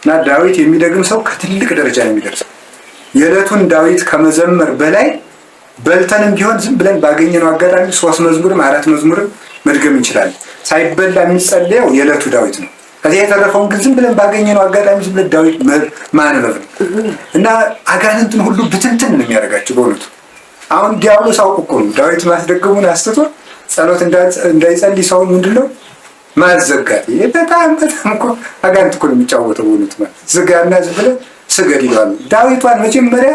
እና ዳዊት የሚደግም ሰው ከትልቅ ደረጃ ነው የሚደርሰው። የዕለቱን ዳዊት ከመዘመር በላይ በልተንም ቢሆን ዝም ብለን ባገኘነው አጋጣሚ 3 መዝሙርም 4 መዝሙርም መድገም እንችላለን። ሳይበላ የሚጸለየው የዕለቱ ዳዊት ነው። ከዚያ የተረፈውን ግን ዝም ብለን ባገኘነው አጋጣሚ ዝም ብለን ዳዊት ማንበብ ነው እና አጋንንትን ሁሉ ብትንትን ነው የሚያደርጋቸው በእውነቱ። አሁን ዲያብሎስ አውቆ እኮ ነው ዳዊት ማስደገሙን አስተቶ ጸሎት እንዳይጸልይ ሰውን ምንድነው ማዘጋት። ይሄ በጣም እኮ አጋንንት እኮ ነው የሚጫወተው በእውነቱ። ማለት ዝጋና ዝም ብለህ ስገድ ይላሉ። ዳዊቷን መጀመሪያ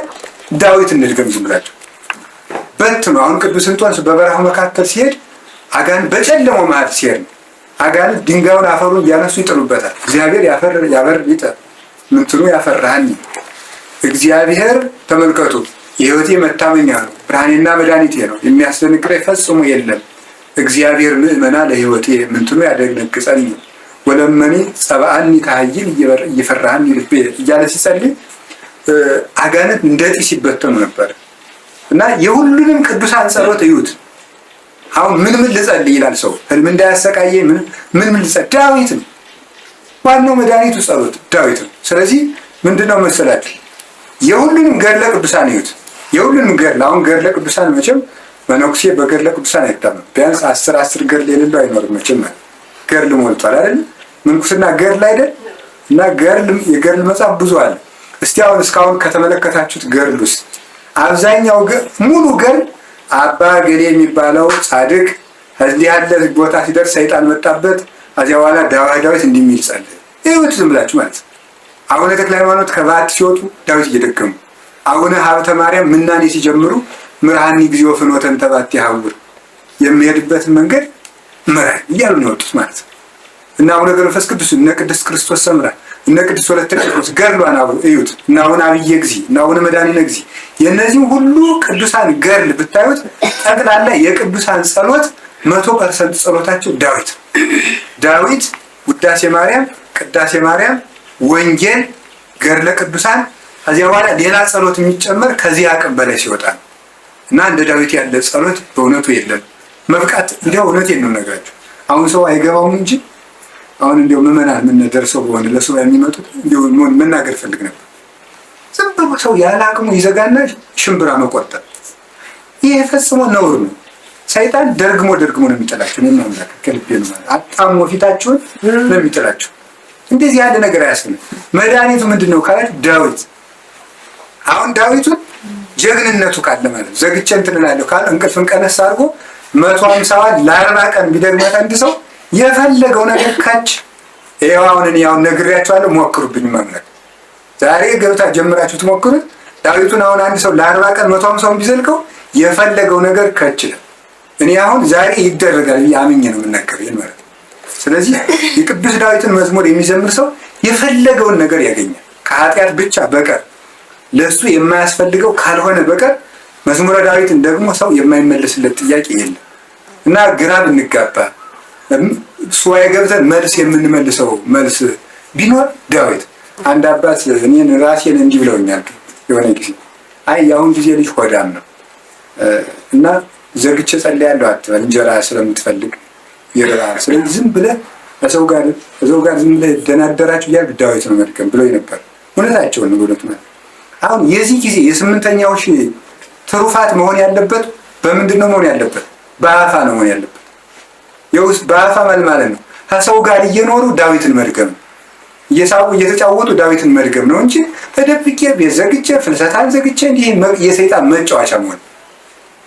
ዳዊት እንድገም ዝም ብላችሁ በትኑ። አሁን ቅዱስ እንጦንስ በበረሃው መካከል ሲሄድ አጋንንት በጨለማው መሀል ሲሄድ አጋንንት ድንጋዩን አፈሩን እያነሱ ይጥሉበታል። እግዚአብሔር ያበር ይጠር ምንትኑ ያፈራሃኒ እግዚአብሔር ተመልከቱ የህይወቴ መታመኛ ነው፣ ብርሃኔና መድኃኒቴ ነው፣ የሚያስደነግጠኝ ፈጽሞ የለም። እግዚአብሔር ምእመና ለህይወቴ ምንትኑ ያደነግጸኝ ወለመኔ ጸባአኒ ታህይል እየፈራሃኒ ልቤ እያለ ሲጸልይ አጋንንት እንደ ጢስ ሲበተኑ ነበር። እና የሁሉንም ቅዱሳን ጸሎት እዩት። አሁን ምን ልጸልይ ይላል ሰው ህልም እንዳያሰቃየኝ ምን ልጸልይ? ዳዊት ነው ዋናው መድኃኒቱ ጸሎት ዳዊት ነው። ስለዚህ ምንድነው መሰላችሁ የሁሉንም ገድለ ቅዱሳን እዩት። የሁሉንም ገድል አሁን ገድለ ቅዱሳን መቼም መነኩሴ በገድለ ቅዱሳን አይታመም። ቢያንስ 10 ገድል የሌለው አይኖርም መቼም። ገድል ሞልቷል አይደል? ምንኩስና ገድል አይደል? እና የገድል መጽሐፍ ብዙ አለ። እስቲ አሁን እስካሁን ከተመለከታችሁት ገድል ውስጥ አብዛኛው ሙሉ ገድል አባ ገሌ የሚባለው ጻድቅ እዚህ ያለ ቦታ ሲደርስ ሰይጣን መጣበት፣ ከዚያ በኋላ ዳዊት እንዲሚል ጸለየ። ይሁት ዝም ብላችሁ ማለት አቡነ ተክለ ሃይማኖት ከባት ሲወጡ ዳዊት እየደገሙ፣ አቡነ ሀብተ ማርያም ምናኔ ሲጀምሩ ምርሃኒ እግዚኦ ፍኖተን ተባት ያውር የሚሄድበትን መንገድ ምራን እያሉ ነው የወጡት ማለት ነው። እና አቡነ ገብረ መንፈስ ቅዱስ እነ ቅድስት ክርስቶስ ሰምራ እነ ቅድስት ወለተ ክርስቶስ ገድሏን አብሮ እዩት። እና አቡነ አብየ እግዚእ እና አቡነ መድኃኒነ እግዚእ የእነዚህ ሁሉ ቅዱሳን ገድል ብታዩት ጠቅላላ የቅዱሳን ጸሎት 100% ጸሎታቸው ዳዊት ውዳሴ ማርያም፣ ቅዳሴ ማርያም፣ ወንጌል፣ ገድለ ቅዱሳን ከዚያ በኋላ ሌላ ጸሎት የሚጨመር ከዚህ አቅም በላይ ሲወጣ ነው። እና እንደ ዳዊት ያለ ጸሎት በእውነቱ የለም። መብቃት እንዲያው እውነቴን ነው ነገራችሁ። አሁን ሰው አይገባውም እንጂ አሁን እንዲያው ምዕመናን ምን ደርሰው በሆነ ለሰው የሚመጡት እንዲያው መናገር ፈልግ ነበር። ዝም ብሎ ሰው ያለ አቅሙ ይዘጋና ሽምብራ መቆጠር ይሄ ፈጽሞ ነውር ነው። ሰይጣን ደግሞ ነው የሚጥላችሁ። እኔ ነው ማለት ከልቤ ነው ማለት አጣሞ ፊታችሁን ነው የሚጥላችሁ። እንደዚህ ያለ ነገር አያስፈልግም። መድኃኒቱ ምንድነው ካላችሁ ዳዊት አሁን ዳዊቱን ጀግንነቱ ካለ ማለት ዘግቼ እንትን እላለሁ ካለ እንቅልፍን ቀነስ አድርጎ 150 ለ40 ቀን ቢደግማት አንድ ሰው የፈለገው ነገር ካች ይሄው አሁን እኔ ያው ነግሬያችኋለሁ። ሞክሩብኝ ማምለክ ዛሬ ገብታ ጀምራችሁ ትሞክሩት። ዳዊቱን አሁን አንድ ሰው ለ40 ቀን 150 ቢዘልቀው የፈለገው ነገር ካች ነው። እኔ አሁን ዛሬ ይደረጋል ያምኜ ነው የምናገር ይሄን ማለት። ስለዚህ የቅዱስ ዳዊትን መዝሙር የሚዘምር ሰው የፈለገውን ነገር ያገኛል ከኃጢአት ብቻ በቀር ለሱ የማያስፈልገው ካልሆነ በቀር። መዝሙረ ዳዊትን ደግሞ ሰው የማይመለስለት ጥያቄ የለም። እና ግራ ብንጋባ ሱባኤ ገብተን መልስ የምንመልሰው መልስ ቢኖር ዳዊት። አንድ አባት እኔን ራሴን እንዲህ ብለውኛል የሆነ ጊዜ አይ ያሁን ጊዜ ልጅ ሆዳም ነው እና ዘግቼ ጸልያለሁ አትበል እንጀራ ስለምትፈልግ ይራል። ስለዚህ ዝም ብለህ ከሰው ጋር ዝም ብለህ ደናደራችሁ እያልክ ዳዊት ነው መድገም ብሎኝ ነበር። እውነታቸውን ነው ብሎት ማለት አሁን የዚህ ጊዜ የ8ኛው ሺህ ትሩፋት መሆን ያለበት በምንድን ነው መሆን ያለበት? በአፋ ነው መሆን ያለበት። የውስጥ በአፋ ማለት ነው ከሰው ጋር እየኖሩ ዳዊትን መድገም፣ እየሳቁ እየተጫወቱ ዳዊትን መድገም ነው እንጂ ተደብቄ ቤት ዘግቼ ፍልሰታን ዘግቼ እንዲህ የሰይጣን መጫወቻ መሆን።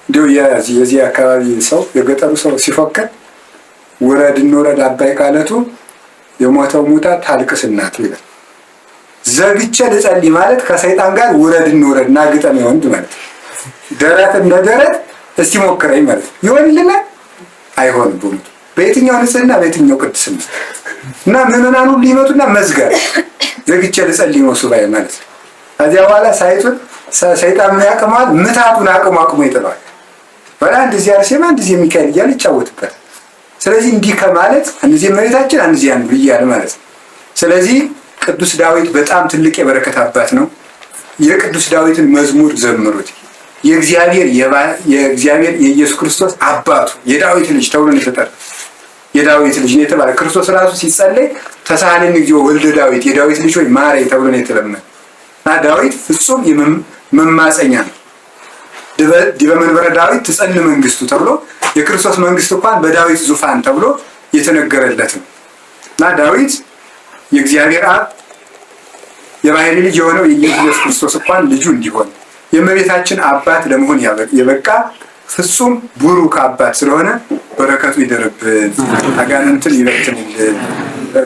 እንዲሁ የዚህ አካባቢ ሰው የገጠሩ ሰው ሲፎክር ውረድ እንውረድ አባይ ቃለቱ የሞተው ሙታ ታልቅስ እናቱ ይላል። ዘግቼ ልጸልይ ማለት ከሰይጣን ጋር ውረድ እንውረድ ናግጠም ይወንድ ማለት ደረት እንደ ደረት እስቲ ሞክረኝ ማለት ይሆንልናል አይሆንም። በሙሉ በየትኛው ንጽህና በየትኛው ቅድስና እና ምንናን ሁሉ ይመጡና መዝጋት ዘግቼ ልጸልይ ነው ሱባኤ ማለት። ከዚያ በኋላ ሰይጣን ምን ያቅማል? ምታቱን አቅሙ ይጥለዋል። በላ እንደዚህ አርሴማ እንደዚህ ሚካኤል እያለ ይጫወትበታል። ስለዚህ እንዲህ ከማለት እንደዚህ መሬታችን እንደዚህ ያን ብያለሁ ማለት ነው። ስለዚህ ቅዱስ ዳዊት በጣም ትልቅ የበረከት አባት ነው። የቅዱስ ዳዊትን መዝሙር ዘምሩት። የእግዚአብሔር የኢየሱስ ክርስቶስ አባቱ የዳዊት ልጅ ተብሎ ነው የተጠራ። የዳዊት ልጅ ነው የተባለ ክርስቶስ ራሱ ሲጸለይ ተሳሃለኒ እግዚኦ ወልደ ዳዊት የዳዊት ልጅ ሆይ ማረኝ ተብሎ ነው የተለመነ እና ዳዊት ፍጹም መማፀኛ ነው። ዲበ መንበረ ዳዊት ትጸን መንግስቱ ተብሎ የክርስቶስ መንግስት እንኳን በዳዊት ዙፋን ተብሎ የተነገረለት ነው እና ዳዊት የእግዚአብሔር አብ የባህሪ ልጅ የሆነው የኢየሱስ ክርስቶስ እንኳን ልጁ እንዲሆን የእመቤታችን አባት ለመሆን የበቃ ፍጹም ቡሩክ አባት ስለሆነ በረከቱ ይደርብን፣ አጋንንትን ይበትንልን።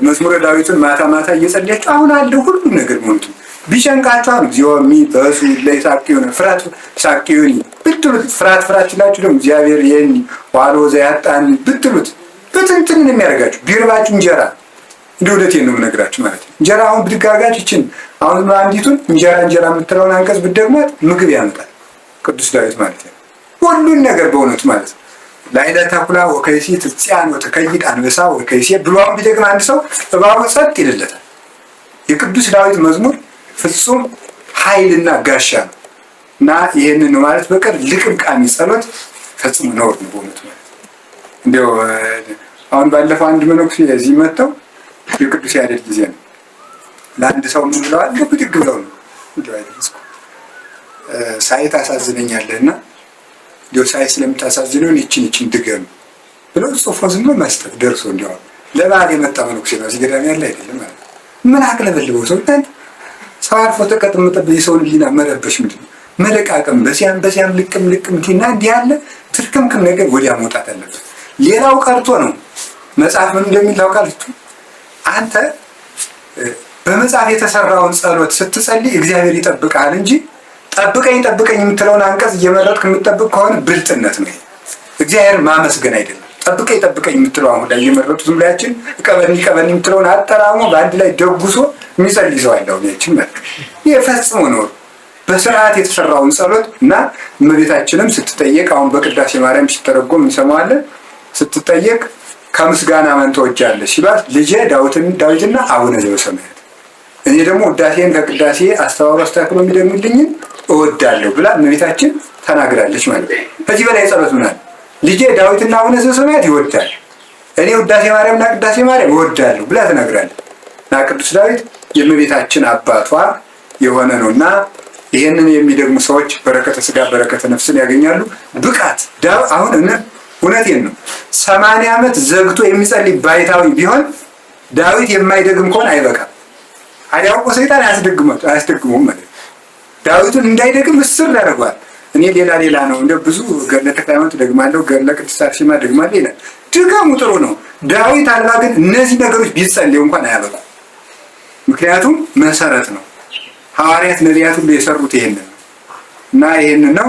መዝሙረ ዳዊትን ማታ ማታ እየጸለያችሁ አሁን አለ ሁሉ ነገር ሞንቱ ቢጨንቃችሁ እግዚኦሚ በሱ ለይሳቂዩን ፍራት ሳቂዩኒ ብትሉት ፍራት ይላችሁ ደግሞ እግዚአብሔር የኒ ዋሎ ዘያጣን ብትሉት በትንትን ነው የሚያደርጋችሁ። ቢርባችሁ እንጀራ እንደው ለቴን ነው የምነግራችሁ ማለት ነው። እንጀራ አሁን ብድጋጋች ይችን አሁን አንዲቱን እንጀራ የምትለውን አንቀጽ ብትደግሟት ምግብ ያመጣል ቅዱስ ዳዊት ማለት ነው። ሁሉን ነገር በእውነት ማለት ነው። ላይለ ተኩላ ወከይሲ ትጽያን ወተከይድ አንበሳ ወከይሲ ብሏም ቢደግም አንድ ሰው እባቡ ጸጥ ይልለታል። የቅዱስ ዳዊት መዝሙር ፍጹም ኃይልና ጋሻ ነው እና ይሄንን ነው ማለት በቀር ልቅምቃሚ ጸሎት ፈጽሞ ነውር ነው በእውነት ማለት እንደው አሁን ባለፈው አንድ መነኩሴ እዚህ መጥተው የቅዱስ ያሬድ ጊዜ ነው ለአንድ ሰው ምን ብለዋል? ብድግ ብለው ነው እንደው አይደስኩ ሳይት አሳዝነኛለህና እንደው ሳይት ስለምታሳዝነው ይችን ድገም ብለው ጽፎ ዝም መስጠት ደርሶ እንደው ለባህል የመጣ መነኩሴ ነው። እዚህ ገዳም ያለ አይደለም ማለት ምን አቅለበልበው ሰው ሰው አርፎ ተቀምጠበት የሰው ልጅና መረበሽ ምንድነው? መለቃቀም በዚያም ልቅም እንዲና እንዲህ ያለ ትርክምክም ነገር ወዲያ መውጣት አለበት። ሌላው ቀርቶ ነው መጽሐፍ ምን እንደሚል ታውቃላችሁ? አንተ በመጽሐፍ የተሰራውን ጸሎት ስትጸልይ እግዚአብሔር ይጠብቃል እንጂ ጠብቀኝ የምትለውን አንቀጽ እየመረጥክ የምትጠብቅ ከሆነ ብልጥነት ነው። እግዚአብሔር ማመስገን አይደለም። ጠብቀኝ የምትለው አሁን ላይ እየመረጡ ዝም ብላችን ቀበኒ የምትለውን አጠራሞ በአንድ ላይ ደጉሶ የሚጸልይ ሰው አለው። ያችን ማለት ይሄ ፈጽሞ ነው በስርዓት የተሰራውን ጸሎት እና እመቤታችንም ስትጠየቅ አሁን በቅዳሴ ማርያም ሲተረጎም እንሰማዋለን። ስትጠየቅ ከምስጋና ማን ትወጃለሽ ሲባል ልጄ ዳዊትና አቡነ ዘበሰማያት እኔ ደግሞ ውዳሴን ከቅዳሴ አስተካክሎ የሚደግምልኝን እወዳለሁ ብላ እመቤታችን ተናግራለች ማለት ነው። ከዚህ በላይ ጸሎት ምን አለ? ልጄ ዳዊትና አቡነ ዘበሰማያት ይወዳል፣ እኔ ውዳሴ ማርያምና ቅዳሴ ማርያም እወዳለሁ ብላ ተናግራለች። እና ቅዱስ ዳዊት የእመቤታችን አባቷ የሆነ ነውና ይሄንን የሚደግሙ ሰዎች በረከተ ስጋ በረከተ ነፍስን ያገኛሉ። ብቃት አሁን እውነቴን ነው 80 ዓመት ዘግቶ የሚጸልይ ባይታዊ ቢሆን ዳዊት የማይደግም ከሆነ አይበቃም። አዲያውቆ ሰይጣን አያስደግሙም ማለት ዳዊቱን እንዳይደግም እስር ያደርጓል። እኔ ሌላ ነው እንደ ብዙ ገድለ ተክለ ሃይማኖት ደግማለሁ፣ ገድለ ቅድስት አርሴማ ደግማለሁ ይላል። ድጋሙ ጥሩ ነው። ዳዊት አልባ ግን እነዚህ ነገሮች ቢጸልዩ እንኳን አያበቃም። ምክንያቱም መሰረት ነው። ሐዋርያት ነቢያት ሁሉ የሰሩት ይሄንን ነው እና ይሄንን ነው